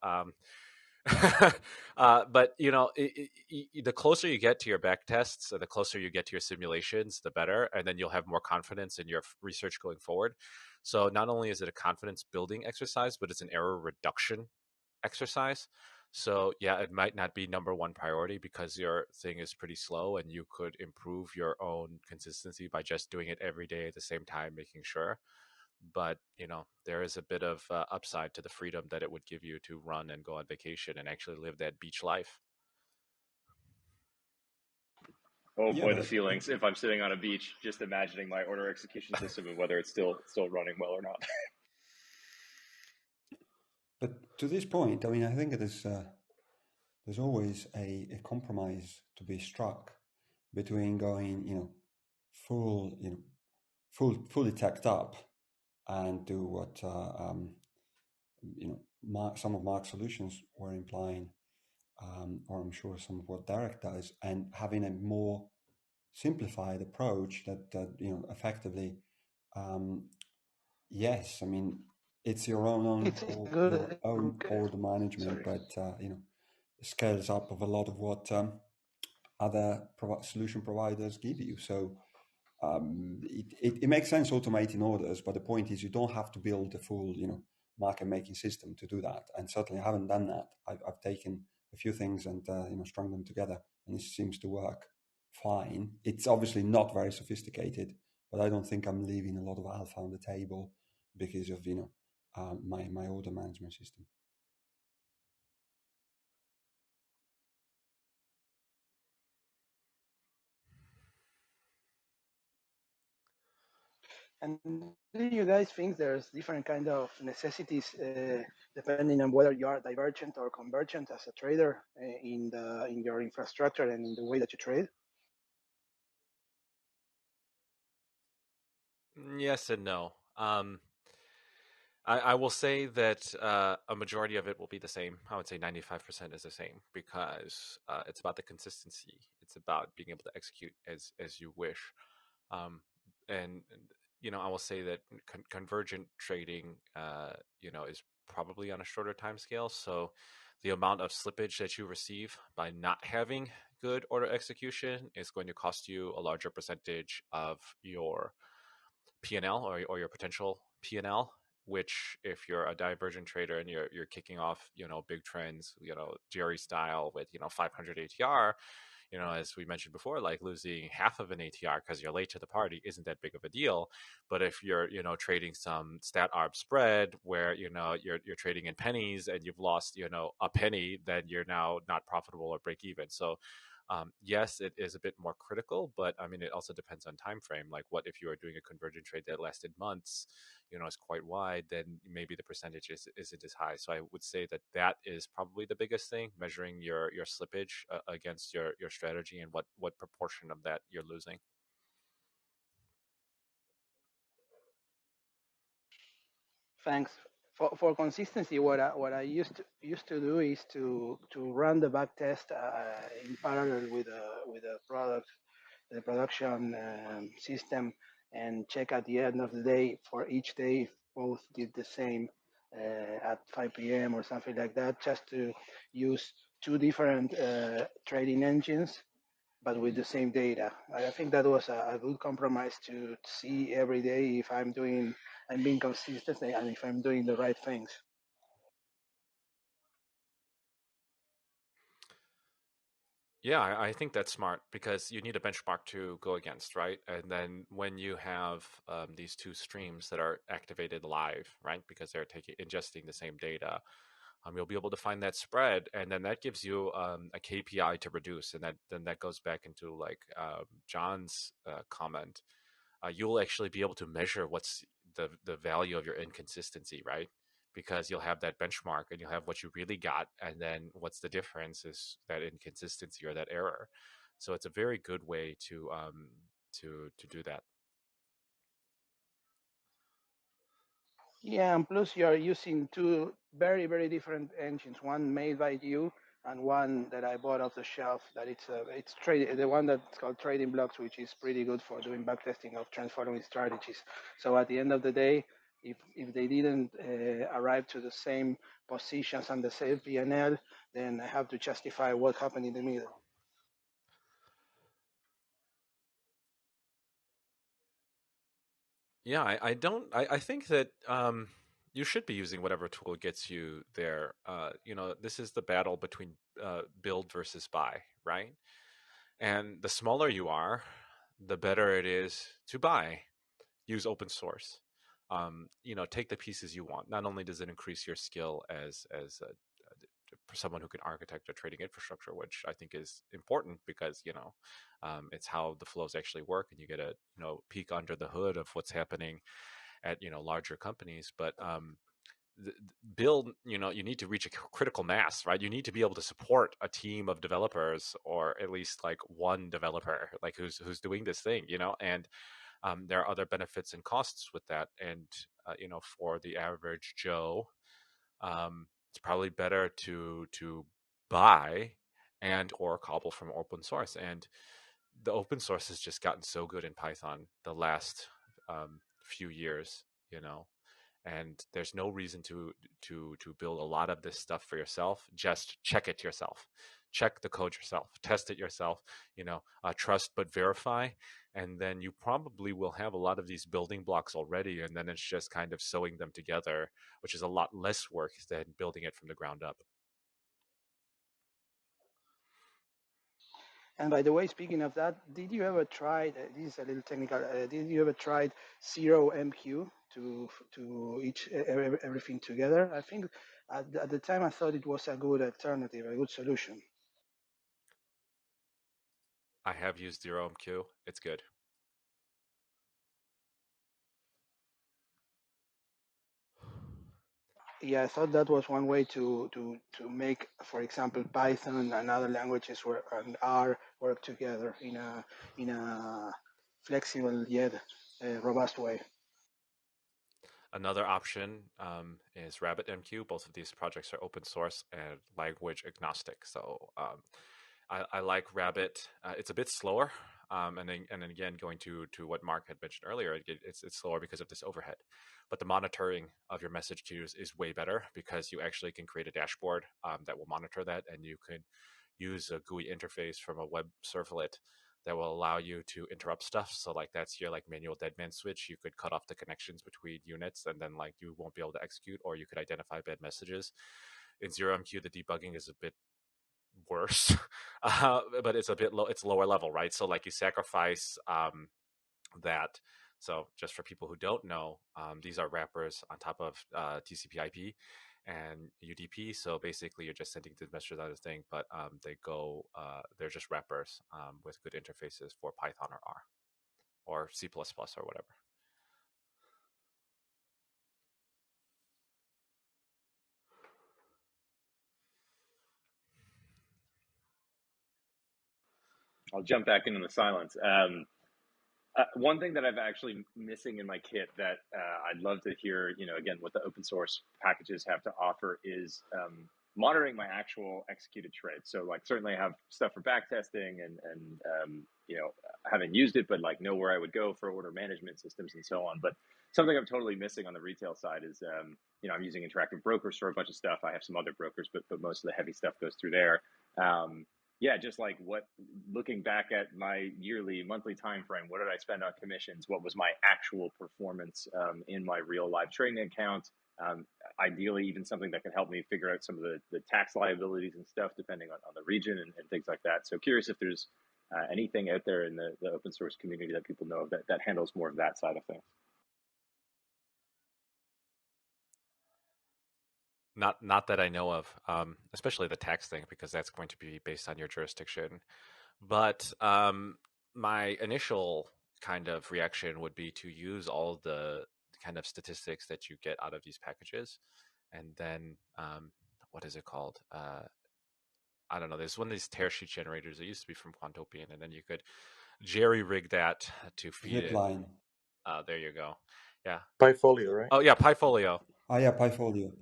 But the closer you get to your back tests, the closer you get to your simulations, the better, and then you'll have more confidence in your research going forward. So not only is it a confidence building exercise, but it's an error reduction exercise. So yeah, it might not be number one priority because your thing is pretty slow, and you could improve your own consistency by just doing it every day at the same time, making sure. But there is a bit of upside to the freedom that it would give you to run and go on vacation and actually live that beach life. Oh Yeah, boy, the feelings if I'm sitting on a beach, just imagining my order execution system and whether it's still running well or not. but to this point, I mean, I think there's always a compromise to be struck between going, full, fully teched up and do what some of Mark's solutions were implying, or I'm sure some of what Derek does, and having a more simplified approach that effectively, yes, I mean it's your It's your good. own order management, Sorry. but scales up of a lot of what other solution providers give you. So it makes sense automating orders, but the point is you don't have to build a full market making system to do that. And certainly I haven't done that. I've taken a few things and strung them together, and it seems to work fine. It's obviously not very sophisticated, but I don't think I'm leaving a lot of alpha on the table because of my order management system. And do you guys think there's different kind of necessities depending on whether you are divergent or convergent as a trader in your infrastructure and in the way that you trade? Yes and no. I will say that a majority of it will be the same. I would say 95% is the same because it's about the consistency. It's about being able to execute as you wish. Um, and I will say that convergent trading, is probably on a shorter time scale. So the amount of slippage that you receive by not having good order execution is going to cost you a larger percentage of your P&L or your potential P&L, which if you're a divergent trader and you're kicking off, big trends, Jerry style with, 500 ATR, as we mentioned before, like losing half of an ATR because you're late to the party isn't that big of a deal. But if you're, trading some stat arb spread where, you're trading in pennies and you've lost, a penny, then you're now not profitable or break even. So yes, it is a bit more critical, but I mean, it also depends on time frame. Like, what if you are doing a convergent trade that lasted months, is quite wide, then maybe the percentage isn't as high. So I would say that is probably the biggest thing, measuring your slippage against your strategy and what proportion of that you're losing. Thanks. For consistency, what I used to do is to run the back test in parallel with a product the production system and check at the end of the day for each day if both did the same at 5 p.m. or something like that, just to use two different trading engines but with the same data. I think that was a good compromise to see every day if I'm being consistent and if I'm doing the right things. Yeah, I think that's smart because you need a benchmark to go against, right? And then when you have these two streams that are activated live, right, because they're ingesting the same data, you'll be able to find that spread, and then that gives you a KPI to reduce, and that goes back into like John's comment. You'll actually be able to measure what's the value of your inconsistency, right? Because you'll have that benchmark and you'll have what you really got, and then what's the difference is that inconsistency or that error. So it's a very good way to do that. Yeah, and plus you are using two very, very different engines. One made by you, and one that I bought off the shelf. That it's trade the one that's called Trading Blocks, which is pretty good for doing backtesting of trend following strategies. So at the end of the day, if they didn't arrive to the same positions and the same P&L, then I have to justify what happened in the middle. Yeah, I don't. I think that you should be using whatever tool gets you there. This is the battle between build versus buy, right? And the smaller you are, the better it is to buy. Use open source. Take the pieces you want. Not only does it increase your skill for someone who can architect a trading infrastructure, which I think is important because it's how the flows actually work, and you get a peek under the hood of what's happening at larger companies. But build, you need to reach a critical mass, right? You need to be able to support a team of developers, or at least like one developer, like who's doing this thing, and there are other benefits and costs with that. And for the average Joe, it's probably better to buy and or cobble from open source. And the open source has just gotten so good in Python the last few years, and there's no reason to build a lot of this stuff for yourself. Just check it yourself, check the code yourself, test it yourself, trust but verify, and then you probably will have a lot of these building blocks already, and then it's just kind of sewing them together, which is a lot less work than building it from the ground up. And by the way, speaking of that, did you ever try? This is a little technical. Did you ever tried zero MQ to everything together? I think at the time I thought it was a good alternative, a good solution. I have used zero MQ. It's good. Yeah, I thought that was one way to make, for example, Python and other languages and R work together in a flexible yet robust way. Another option is RabbitMQ. Both of these projects are open source and language agnostic. So I like Rabbit. It's a bit slower, and then again, going to what Mark had mentioned earlier, it's slower because of this overhead. But the monitoring of your message queues is way better because you actually can create a dashboard that will monitor that, and you can use a GUI interface from a web servlet that will allow you to interrupt stuff. So like that's your like manual deadman switch. You could cut off the connections between units, and then like you won't be able to execute, or you could identify bad messages. In zero MQ, the debugging is a bit worse, but it's a bit low. It's lower level, right? So like you sacrifice that. So just for people who don't know, these are wrappers on top of TCP/IP and UDP. So basically, you're just sending the messages out of thing, but they're just wrappers with good interfaces for Python or R or C++ or whatever. I'll jump back into the silence. One thing that I've actually missing in my kit that I'd love to hear, again, what the open source packages have to offer is monitoring my actual executed trades. So, like, certainly I have stuff for back testing and I haven't used it, but like know where I would go for order management systems and so on. But something I'm totally missing on the retail side is, I'm using interactive brokers for a bunch of stuff. I have some other brokers, but most of the heavy stuff goes through there. Yeah, just like looking back at my monthly time frame, what did I spend on commissions? What was my actual performance in my real live trading account? Ideally, even something that can help me figure out some of the tax liabilities and stuff, depending on the region and things like that. So curious if there's anything out there in the open source community that people know of that handles more of that side of things. Not that I know of, especially the tax thing, because that's going to be based on your jurisdiction. But my initial kind of reaction would be to use all the kind of statistics that you get out of these packages, and then what is it called? I don't know. There's one of these tear sheet generators. It used to be from Quantopian, and then you could jerry rig that to feed Zipline. in. There you go. Yeah. Pyfolio, right? Oh yeah, Pyfolio. Oh yeah, Pyfolio.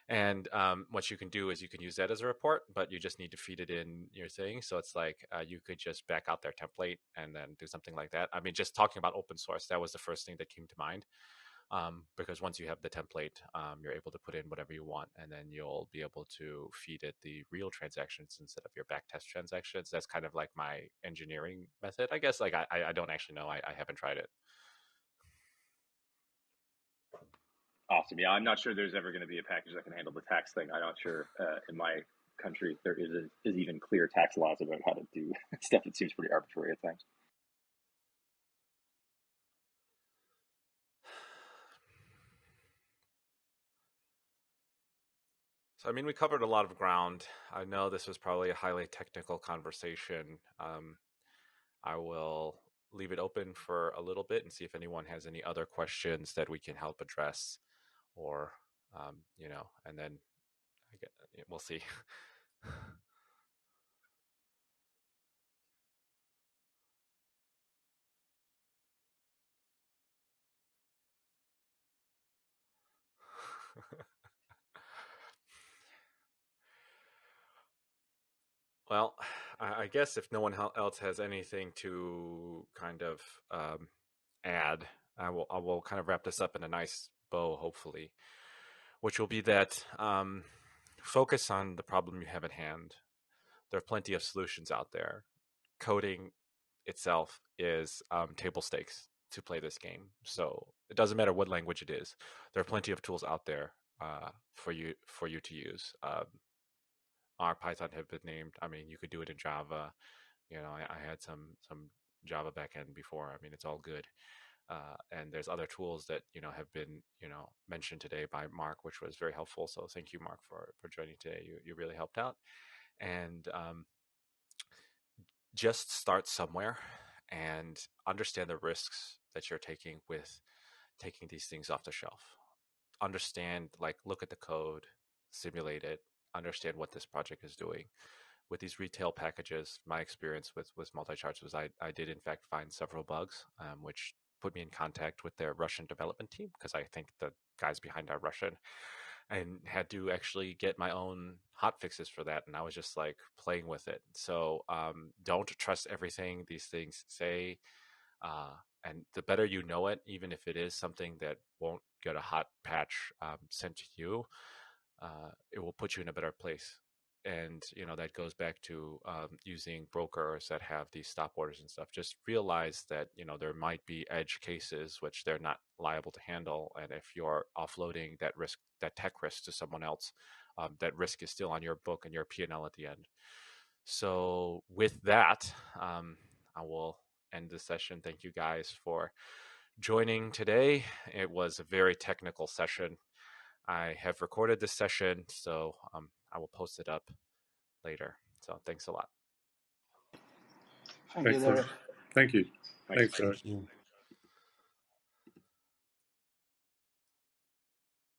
And what you can do is you can use that as a report, but you just need to feed it in your thing. So it's like you could just back out their template and then do something like that. I mean, just talking about open source, that was the first thing that came to mind. Because once you have the template, you're able to put in whatever you want, and then you'll be able to feed it the real transactions instead of your backtest transactions. That's kind of like my engineering method, I guess. Like I don't actually know. I haven't tried it. Awesome. Yeah, I'm not sure there's ever going to be a package that can handle the tax thing. I'm not sure in my country there is even clear tax laws about how to do stuff. It seems pretty arbitrary at times. So, I mean, we covered a lot of ground. I know this was probably a highly technical conversation. I will leave it open for a little bit and see if anyone has any other questions that we can help address, or and then we'll see. Well, I guess if no one else has anything to kind of add, I will kind of wrap this up in a nice bow, hopefully, which will be that focus on the problem you have at hand. There are plenty of solutions out there. Coding itself is table stakes to play this game, so it doesn't matter what language it is. There are plenty of tools out there for you to use. R, Python have been named. I mean, you could do it in Java. I had some Java backend before. I mean, it's all good. And there's other tools that have been mentioned today by Mark, which was very helpful. So thank you, Mark, for joining today. You really helped out. And just start somewhere and understand the risks that you're taking with taking these things off the shelf. Understand, like, look at the code, simulate it, understand what this project is doing. With these retail packages, my experience with multi-charts was I did in fact find several bugs, which put me in contact with their Russian development team, because I think the guys behind are Russian, and had to actually get my own hot fixes for that. And I was just like playing with it. So don't trust everything these things say. And the better you know it, even if it is something that won't get a hot patch sent to you, it will put you in a better place. And that goes back to using brokers that have these stop orders and stuff. Just realize that there might be edge cases which they're not liable to handle, and if you're offloading that risk, that tech risk, to someone else, that risk is still on your book and your P&L at the end. So with that, I will end the session. Thank you guys for joining today. It was a very technical session. I have recorded this session, so I will post it up later. So thanks a lot. Thank you, Excellent. Derek. Thank you. Thanks. Thanks, Derek. Thank you.